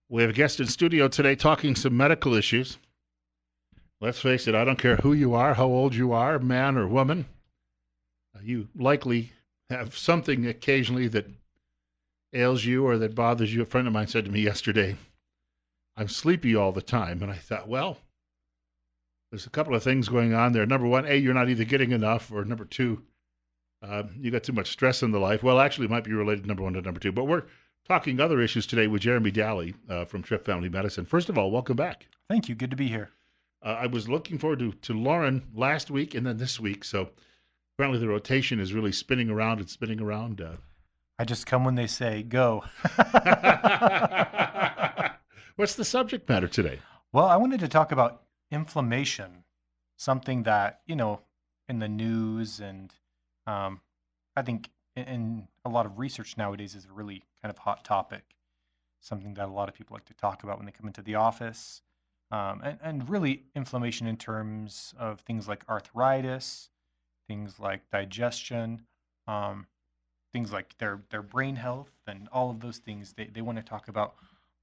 We have a guest in studio today talking some medical issues. Let's face it, I don't care who you are, how old you are, man or woman. You likely have something occasionally that ails you or that bothers you. A friend of mine said to me yesterday, I'm sleepy all the time. And I thought, well, there's a couple of things going on there. Number one, A, you're not either getting enough, or number two, you got too much stress in the life. Well, actually, it might be related, number one to number two. But we're talking other issues today with Jeremy Daly from Tripp Family Medicine. First of all, welcome back. Thank you. Good to be here. I was looking forward to Lauren last week and then this week. So apparently the rotation is really spinning around and spinning around. I just come when they say go. What's the subject matter today? Well, I wanted to talk about inflammation, something that, in the news and I think in a lot of research nowadays is a really kind of hot topic, something that a lot of people like to talk about when they come into the office. And really inflammation in terms of things like arthritis, things like digestion, things like their brain health, and all of those things. They want to talk about,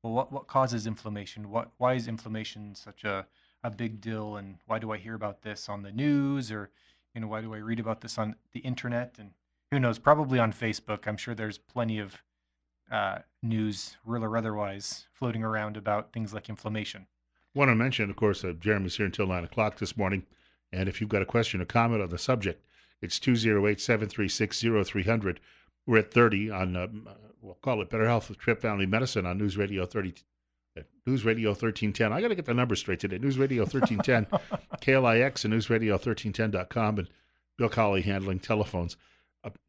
well, what causes inflammation? Why is inflammation such a big deal? And why do I hear about this on the news? Or, why do I read about this on the internet? And who knows, probably on Facebook. I'm sure there's plenty of news, real or otherwise, floating around about things like inflammation. Want to mention, of course, Jeremy's here until 9 o'clock this morning. And if you've got a question or comment on the subject, it's 208-736-0300. We're at 30 on, we'll call it Better Health with Tripp Family Medicine on News Radio 30, News Radio 1310. I got to get the numbers straight today. News Radio 1310, KLIX, and newsradio1310.com, and Bill Colley handling telephones.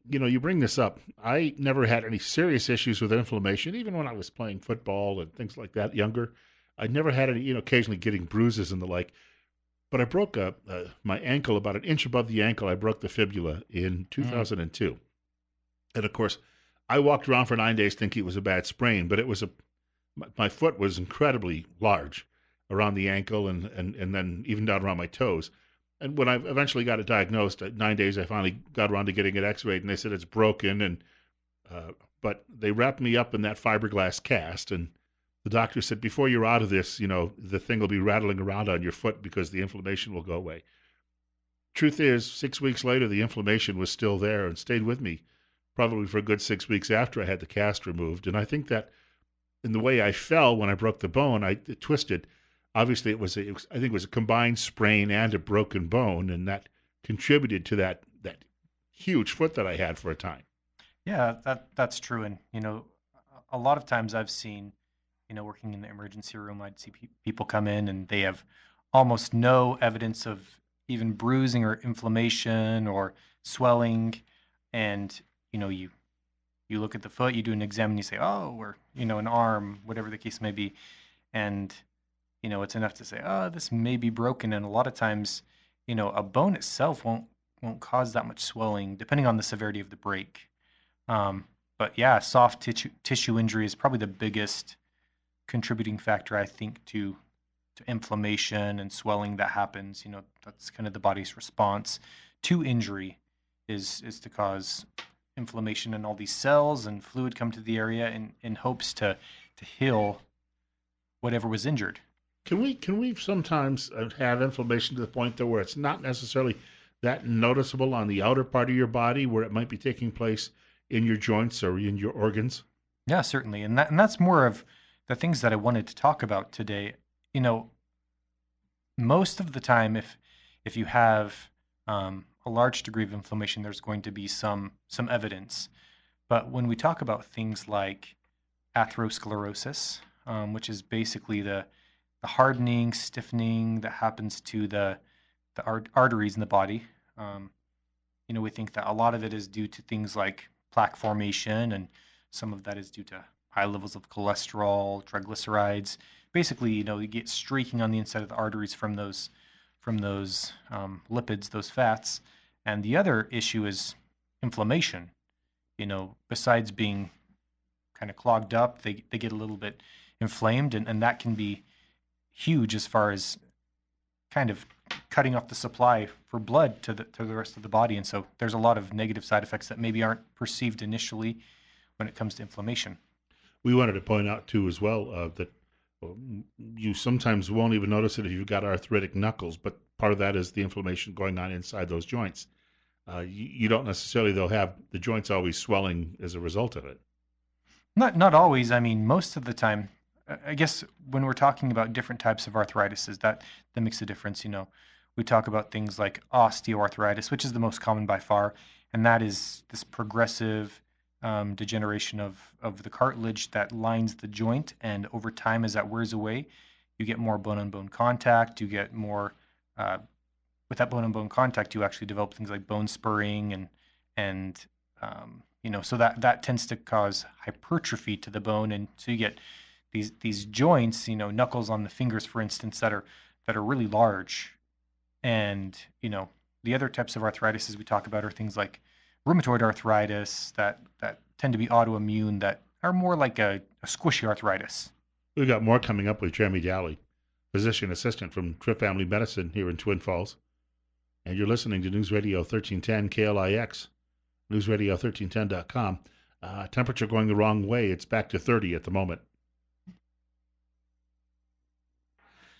You bring this up. I never had any serious issues with inflammation, even when I was playing football and things like that younger. I never had any, occasionally getting bruises and the like. But I broke my ankle about an inch above the ankle. I broke the fibula in 2002. And of course, I walked around for 9 days thinking it was a bad sprain, but my foot was incredibly large around the ankle and then even down around my toes. And when I eventually got it diagnosed at 9 days, I finally got around to getting it x-rayed, and they said it's broken. But they wrapped me up in that fiberglass cast, and the doctor said, before you're out of this, the thing will be rattling around on your foot because the inflammation will go away. Truth is, 6 weeks later, the inflammation was still there and stayed with me probably for a good 6 weeks after I had the cast removed. And I think that in the way I fell when I broke the bone, it twisted. Obviously, I think it was a combined sprain and a broken bone, and that contributed to that huge foot that I had for a time. Yeah, that's true. And, a lot of times I've seen, working in the emergency room, I'd see people come in and they have almost no evidence of even bruising or inflammation or swelling. And, you look at the foot, you do an exam and you say, oh, or, an arm, whatever the case may be. And, it's enough to say, oh, this may be broken. And a lot of times, a bone itself won't cause that much swelling, depending on the severity of the break. But yeah, soft tissue injury is probably the biggest contributing factor, I think, to inflammation and swelling that happens. That's kind of the body's response to injury is to cause inflammation, and all these cells and fluid come to the area in hopes to heal whatever was injured. Can we sometimes have inflammation to the point though where it's not necessarily that noticeable on the outer part of your body, where it might be taking place in your joints or in your organs? Yeah, certainly. And that's more of the things that I wanted to talk about today. Most of the time, if you have a large degree of inflammation, there's going to be some evidence. But when we talk about things like atherosclerosis, which is basically the hardening, stiffening that happens to the arteries in the body, we think that a lot of it is due to things like plaque formation, and some of that is due to high levels of cholesterol, triglycerides. Basically, you get streaking on the inside of the arteries from those lipids, those fats. And the other issue is inflammation. Besides being kind of clogged up, they get a little bit inflamed, and that can be huge as far as kind of cutting off the supply for blood to the rest of the body. And so there's a lot of negative side effects that maybe aren't perceived initially when it comes to inflammation. We wanted to point out too as well that You sometimes won't even notice it if you've got arthritic knuckles, but part of that is the inflammation going on inside those joints. You don't necessarily, though, have the joints always swelling as a result of it. Not always. I mean, most of the time. I guess when we're talking about different types of arthritis, is that makes a difference. We talk about things like osteoarthritis, which is the most common by far, and that is this progressive degeneration of the cartilage that lines the joint, and over time, as that wears away, you get more bone-on-bone contact. You get more with that bone-on-bone contact, you actually develop things like bone spurring and so that tends to cause hypertrophy to the bone, and so you get these joints, knuckles on the fingers, for instance, that are really large. And the other types of arthritis we talk about are things like rheumatoid arthritis that tend to be autoimmune, that are more like a squishy arthritis. We've got more coming up with Jeremy Daly, physician assistant from Tripp Family Medicine here in Twin Falls. And you're listening to News Radio 1310 KLIX, newsradio1310.com. Temperature going the wrong way. It's back to 30 at the moment.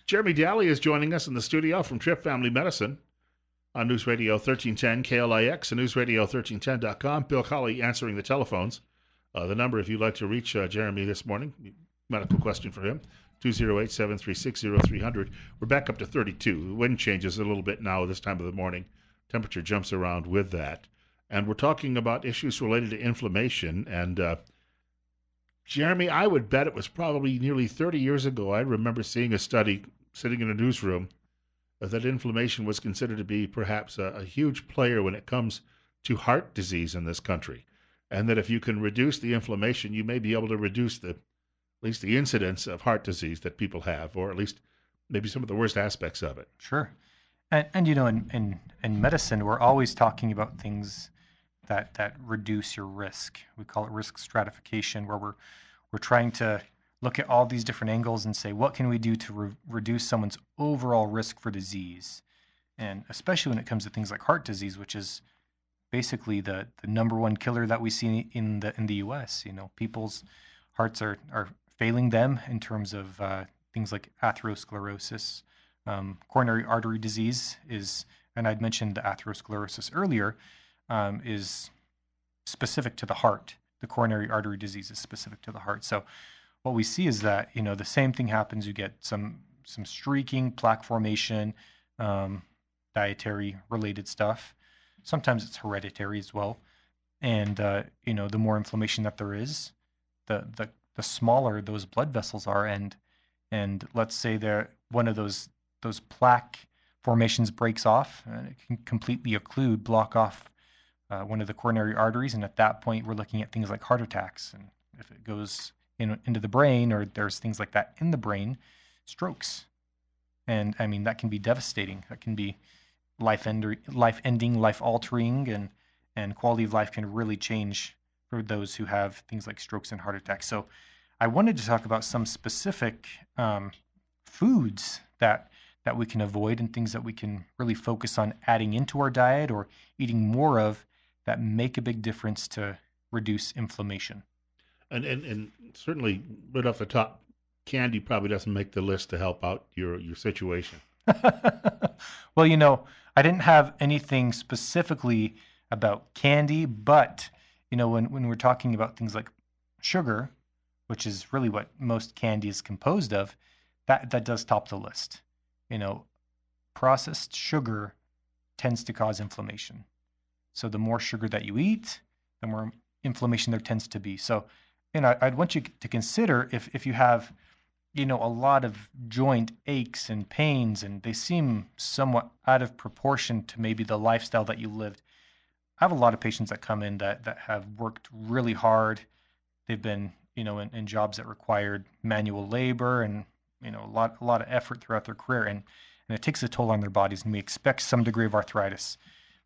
Jeremy Daly is joining us in the studio from Tripp Family Medicine on News Radio 1310 KLIX and newsradio1310.com. Bill Colley answering the telephones. The number, if you'd like to reach Jeremy this morning, medical question for him, 208-736-0300. We're back up to 32. The wind changes a little bit now this time of the morning. Temperature jumps around with that. And we're talking about issues related to inflammation. And Jeremy, I would bet it was probably nearly 30 years ago, I remember seeing a study sitting in a newsroom that inflammation was considered to be perhaps a huge player when it comes to heart disease in this country. And that if you can reduce the inflammation, you may be able to reduce at least the incidence of heart disease that people have, or at least maybe some of the worst aspects of it. Sure. And in medicine, we're always talking about things that reduce your risk. We call it risk stratification, where we're trying to look at all these different angles and say, what can we do to reduce someone's overall risk for disease? And especially when it comes to things like heart disease, which is basically the number one killer that we see in the U.S. People's hearts are failing them in terms of things like atherosclerosis. Coronary artery disease and I'd mentioned the atherosclerosis earlier, is specific to the heart. The coronary artery disease is specific to the heart. So what we see is that, the same thing happens. You get some streaking, plaque formation, dietary related stuff. Sometimes it's hereditary as well. And, the more inflammation that there is, the smaller those blood vessels are. And let's say one of those plaque formations breaks off, and it can completely block off one of the coronary arteries. And at that point, we're looking at things like heart attacks. And if it goes into the brain, or there's things like that in the brain, strokes. And I mean, that can be devastating. That can be life-ending, life-altering, and quality of life can really change for those who have things like strokes and heart attacks. So I wanted to talk about some specific foods that we can avoid, and things that we can really focus on adding into our diet or eating more of, that make a big difference to reduce inflammation. And certainly, right off the top, candy probably doesn't make the list to help out your situation. Well, I didn't have anything specifically about candy, but when we're talking about things like sugar, which is really what most candy is composed of, that does top the list. Processed sugar tends to cause inflammation. So the more sugar that you eat, the more inflammation there tends to be. So, I'd want you to consider if you have, a lot of joint aches and pains, and they seem somewhat out of proportion to maybe the lifestyle that you lived. I have a lot of patients that come in that have worked really hard. They've been, in jobs that required manual labor and, a lot of effort throughout their career, and it takes a toll on their bodies, and we expect some degree of arthritis.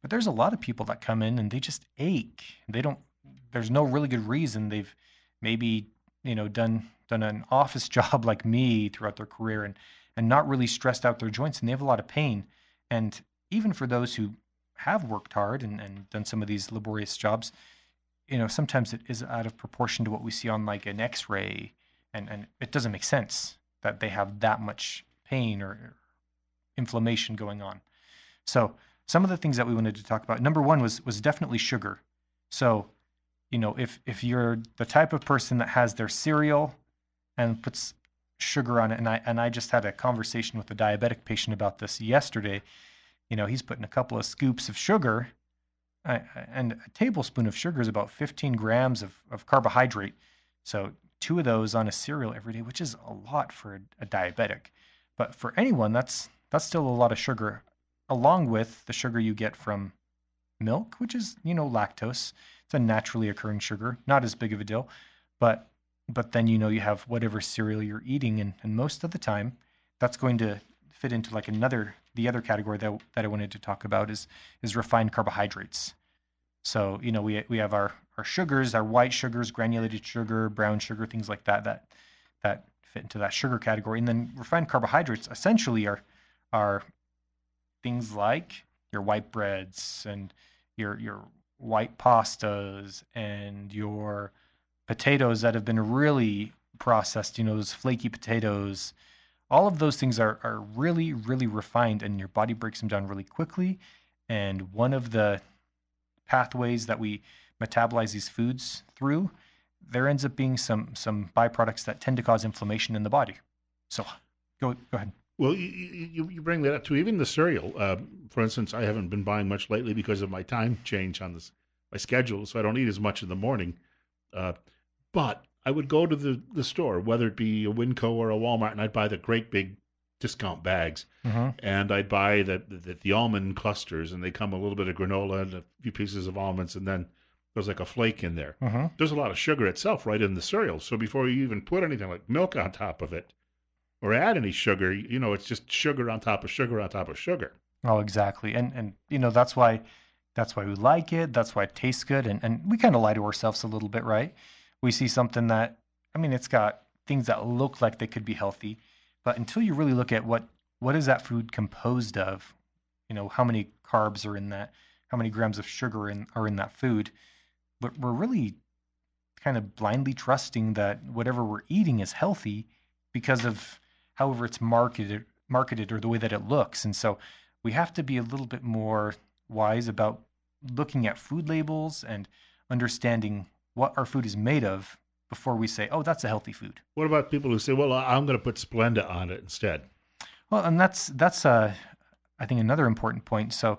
But there's a lot of people that come in and they just ache. There's no really good reason. They've maybe, done an office job like me throughout their career, and not really stressed out their joints, and they have a lot of pain. And even for those who have worked hard and done some of these laborious jobs, sometimes it is out of proportion to what we see on like an X-ray, and it doesn't make sense. that they have that much pain or inflammation going on. So some of the things that we wanted to talk about, number one was definitely sugar. So, if you're the type of person that has their cereal and puts sugar on it, and I just had a conversation with a diabetic patient about this yesterday. He's putting a couple of scoops of sugar, and a tablespoon of sugar is about 15 grams of carbohydrate. So 2 of those on a cereal every day, which is a lot for a diabetic. But for anyone, that's still a lot of sugar, along with the sugar you get from milk, which is, lactose. It's a naturally occurring sugar, not as big of a deal. But then, you have whatever cereal you're eating, and most of the time, that's going to fit into like the other category that I wanted to talk about is refined carbohydrates. So, we have our sugars, our white sugars, granulated sugar, brown sugar, things like that fit into that sugar category. And then refined carbohydrates essentially are things like your white breads and your white pastas and your potatoes that have been really processed, those flaky potatoes. All of those things are really, really refined, and your body breaks them down really quickly. And one of the pathways that we metabolize these foods through, there ends up being some byproducts that tend to cause inflammation in the body. So go ahead. Well, you bring that up too. Even the cereal, for instance, I haven't been buying much lately because of my time change on my schedule, so I don't eat as much in the morning. But I would go to the store, whether it be a Winco or a Walmart, and I'd buy the great big discount bags, and I'd buy the almond clusters, and they come a little bit of granola and a few pieces of almonds, and then there's like a flake in there. There's a lot of sugar itself right in the cereal, so before you even put anything like milk on top of it or add any sugar, it's just sugar on top of sugar on top of sugar. Oh, exactly. And that's why we like it. That's why it tastes good. And we kind of lie to ourselves a little bit, right? We see something that, it's got things that look like they could be healthy, but until you really look at what is that food composed of, how many carbs are in that, how many grams of sugar are in that food, but we're really kind of blindly trusting that whatever we're eating is healthy because of however it's marketed or the way that it looks. And so we have to be a little bit more wise about looking at food labels and understanding what our food is made of before we say, oh, that's a healthy food. What about people who say, well, I'm going to put Splenda on it instead? Well, and that's I think another important point. So,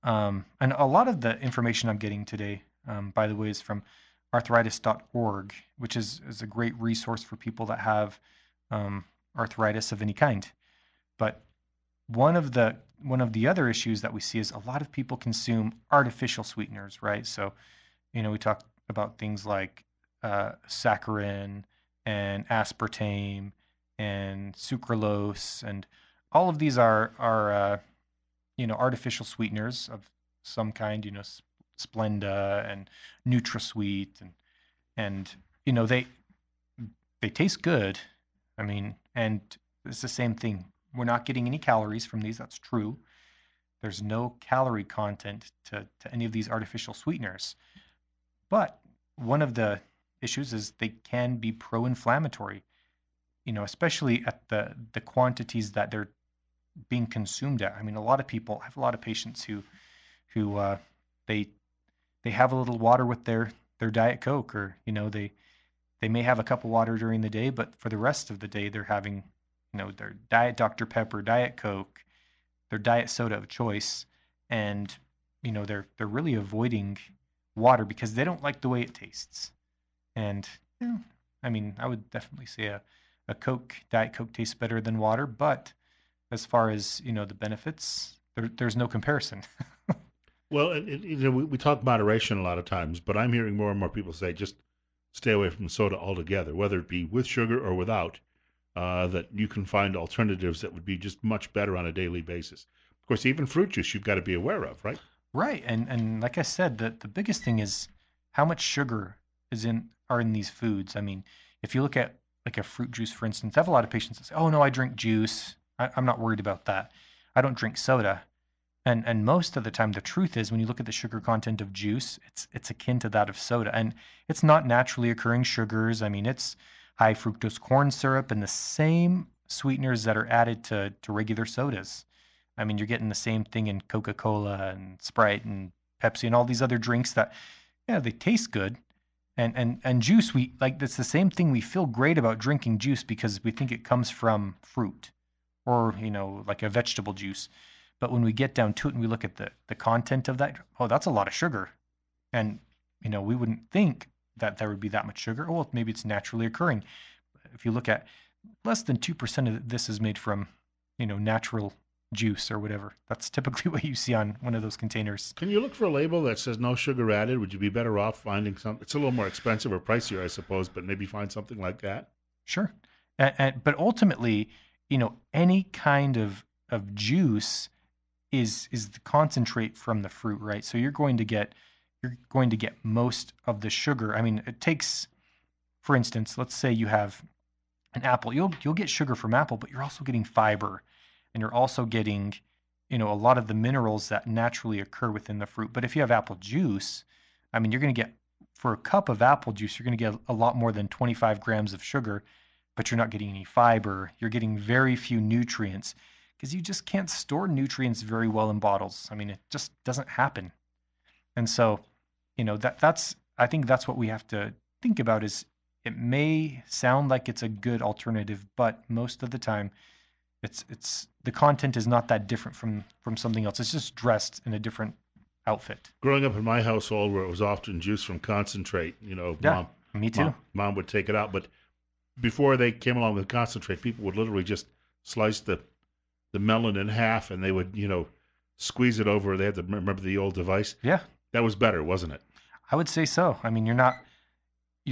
and a lot of the information I'm getting today, by the way, is from arthritis.org, which is a great resource for people that have arthritis of any kind. But one of the other issues that we see is a lot of people consume artificial sweeteners, right? So, we talk about things like saccharin and aspartame and sucralose, and all of these are artificial sweeteners of some kind, Splenda and NutraSweet, and they taste good. And it's the same thing. We're not getting any calories from these. That's true. There's no calorie content to any of these artificial sweeteners. But one of the issues is they can be pro-inflammatory, especially at the quantities that they're being consumed at. I have a lot of patients who they have a little water with their Diet Coke, or they may have a cup of water during the day, but for the rest of the day they're having their Diet Dr. Pepper, Diet Coke, their diet soda of choice, and they're really avoiding water because they don't like the way it tastes. And I would definitely say a Diet Coke tastes better than water, but as far as the benefits, there's no comparison. Well, we talk moderation a lot of times, but I'm hearing more and more people say just stay away from soda altogether, whether it be with sugar or without. That you can find alternatives that would be just much better on a daily basis. Of course, even fruit juice you've got to be aware of, right? Right, and like I said, the biggest thing is how much sugar are in these foods. If you look at like a fruit juice, for instance, I have a lot of patients that say, "Oh no, I drink juice. I'm not worried about that. I don't drink soda." And most of the time, the truth is, when you look at the sugar content of juice, it's akin to that of soda, and it's not naturally occurring sugars. It's high fructose corn syrup and the same sweeteners that are added to regular sodas. I mean, you're getting the same thing in Coca-Cola and Sprite and Pepsi and all these other drinks that, yeah, they taste good. And juice, we like that's the same thing. We feel great about drinking juice because we think it comes from fruit or, like a vegetable juice. But when we get down to it and we look at the content of that, oh, that's a lot of sugar. And, we wouldn't think that there would be that much sugar. Oh, well, maybe it's naturally occurring. If you look at less than 2% of this is made from, natural juice or whatever. That's typically what you see on one of those containers. Can you look for a label that says no sugar added? Would you be better off finding something? It's a little more expensive or pricier, I suppose, but maybe find something like that. Sure. But ultimately, any kind of juice is the concentrate from the fruit, right? So you're going to get most of the sugar. I mean, it takes, for instance, let's say you have an apple. You'll get sugar from apple, but you're also getting fiber, and you're also getting, a lot of the minerals that naturally occur within the fruit. But if you have apple juice, I mean, you're going to get, for a cup of apple juice, you're going to get a lot more than 25 grams of sugar, but you're not getting any fiber. You're getting very few nutrients because you just can't store nutrients very well in bottles. I mean, it just doesn't happen. And so, I think that's what we have to think about is it may sound like it's a good alternative, but most of the time it's the content is not that different from something else. It's just dressed in a different outfit. Growing up in my household where it was often juice from concentrate, Yeah, me too. Mom would take it out, but before they came along with concentrate, people would literally just slice the melon in half and they would, squeeze it over. They had to remember the old device. Yeah, That was better, wasn't it? I would say so. I mean, you're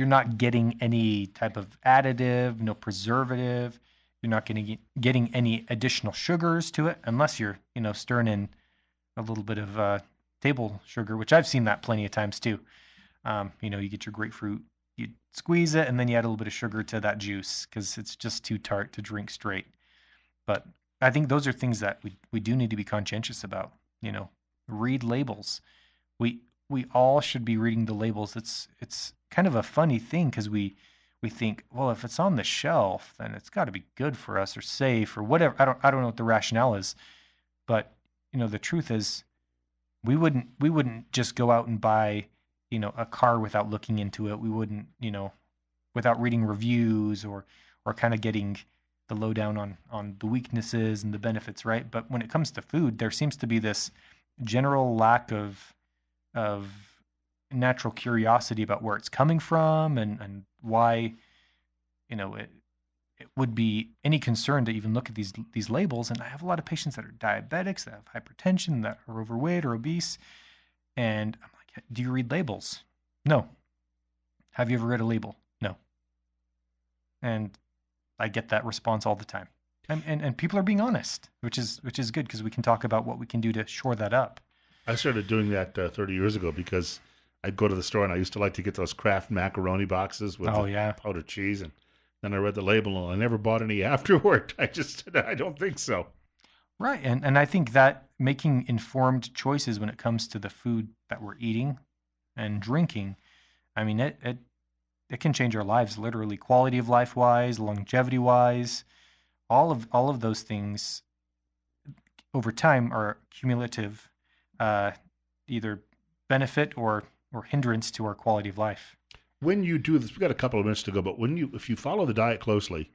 not getting any type of additive, no preservative. You're not getting any additional sugars to it unless you're, stirring in a little bit of table sugar, which I've seen that plenty of times too. You get your grapefruit, you squeeze it, and then you add a little bit of sugar to that juice because it's just too tart to drink straight. But I think those are things that we do need to be conscientious about. Read labels. We all should be reading the labels. It's kind of a funny thing because we think, well, if it's on the shelf, then it's got to be good for us or safe or whatever. I don't know what the rationale is, but the truth is, we wouldn't just go out and buy a car without looking into it. We wouldn't without reading reviews or kind of getting the lowdown on the weaknesses and the benefits, right? But when it comes to food, there seems to be this general lack of natural curiosity about where it's coming from and why it would be any concern to even look at these labels. And I have a lot of patients that are diabetics, that have hypertension, that are overweight or obese, and I'm like, do you read labels? No. Have you ever read a label? No. And I get that response all the time. And people are being honest, which is good because we can talk about what we can do to shore that up. I started doing that 30 years ago because I'd go to the store and I used to like to get those Kraft macaroni boxes with powdered cheese. And then I read the label and I never bought any afterward. I just said, I don't think so. Right. And I think that making informed choices when it comes to the food that we're eating and drinking, I mean, it can change our lives literally, quality of life wise, longevity wise, all of those things over time are cumulative, either benefit or hindrance to our quality of life. When you do this, we've got a couple of minutes to go, but if you follow the diet closely,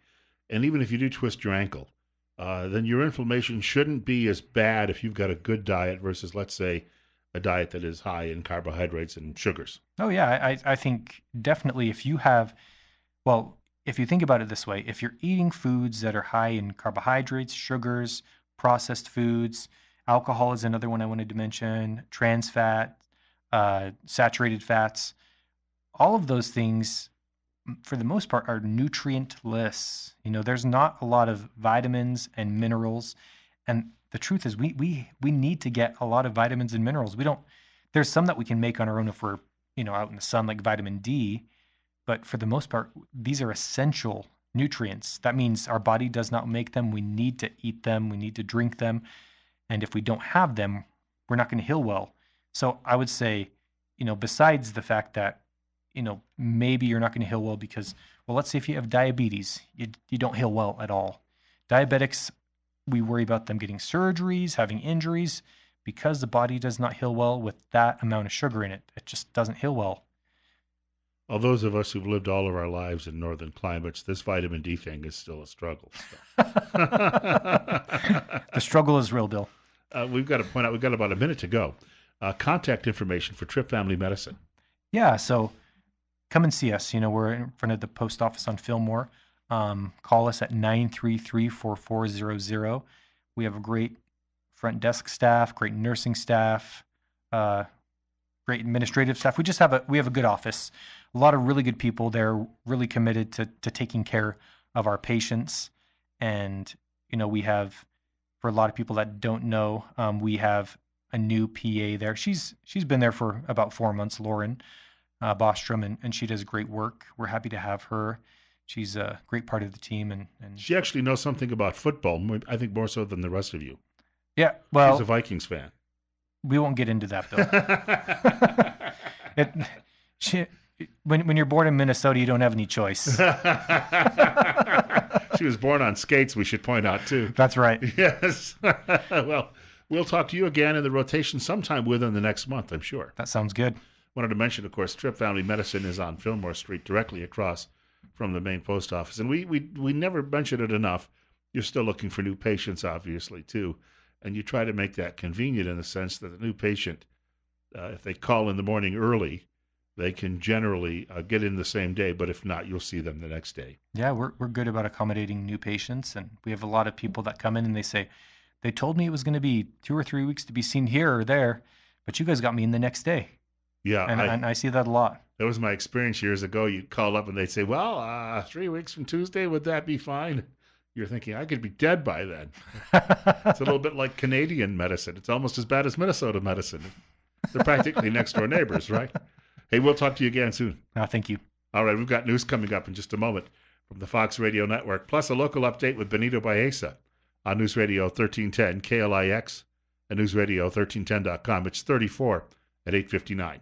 and even if you do twist your ankle, then your inflammation shouldn't be as bad if you've got a good diet versus, let's say, a diet that is high in carbohydrates and sugars. Oh yeah, I think definitely if you think about it this way, if you're eating foods that are high in carbohydrates, sugars, processed foods, alcohol is another one I wanted to mention, trans fat, saturated fats, all of those things, for the most part, are nutrientless. There's not a lot of vitamins and minerals. And the truth is we need to get a lot of vitamins and minerals. There's some that we can make on our own if we're, out in the sun, like vitamin D. But for the most part, these are essential nutrients. That means our body does not make them. We need to eat them. We need to drink them. And if we don't have them, we're not going to heal well. So I would say, besides the fact that, maybe you're not going to heal well because, well, let's say if you have diabetes, you don't heal well at all. Diabetics, we worry about them getting surgeries, having injuries, because the body does not heal well with that amount of sugar in it. It just doesn't heal well. All those of us who've lived all of our lives in northern climates, this vitamin D thing is still a struggle. The struggle is real, Bill. We've got to point out, we've got about a minute to go. Contact information for Tripp Family Medicine. Yeah, so come and see us. We're in front of the post office on Fillmore. Call us at 933-4400. We have a great front desk staff, great nursing staff, great administrative staff. We have a good office. A lot of really good people. They're really committed to taking care of our patients. And, we have, for a lot of people that don't know, we have a new PA there. She's been there for about 4 months, Lauren Bostrom, and she does great work. We're happy to have her. She's a great part of the team. And she actually knows something about football, I think more so than the rest of you. Yeah, well, she's a Vikings fan. We won't get into that, Bill. When you're born in Minnesota, you don't have any choice. She was born on skates, we should point out, too. That's right. Yes. Well, we'll talk to you again in the rotation sometime within the next month, I'm sure. That sounds good. Wanted to mention, of course, Tripp Family Medicine is on Fillmore Street, directly across from the main post office. And we never mention it enough. You're still looking for new patients, obviously, too. And you try to make that convenient in the sense that the new patient, if they call in the morning early, they can generally get in the same day. But if not, you'll see them the next day. Yeah, we're good about accommodating new patients. And we have a lot of people that come in and they say, they told me it was going to be 2 or 3 weeks to be seen here or there, but you guys got me in the next day. Yeah. And I see that a lot. That was my experience years ago. You'd call up and they'd say, well, 3 weeks from Tuesday, would that be fine? You're thinking, I could be dead by then. It's a little bit like Canadian medicine. It's almost as bad as Minnesota medicine. They're practically next door neighbors, right? Hey, we'll talk to you again soon. Thank you. All right, we've got news coming up in just a moment from the Fox Radio Network, plus a local update with Benito Baeza on News Radio 1310 KLIX and newsradio1310.com. It's 34 at 8:59.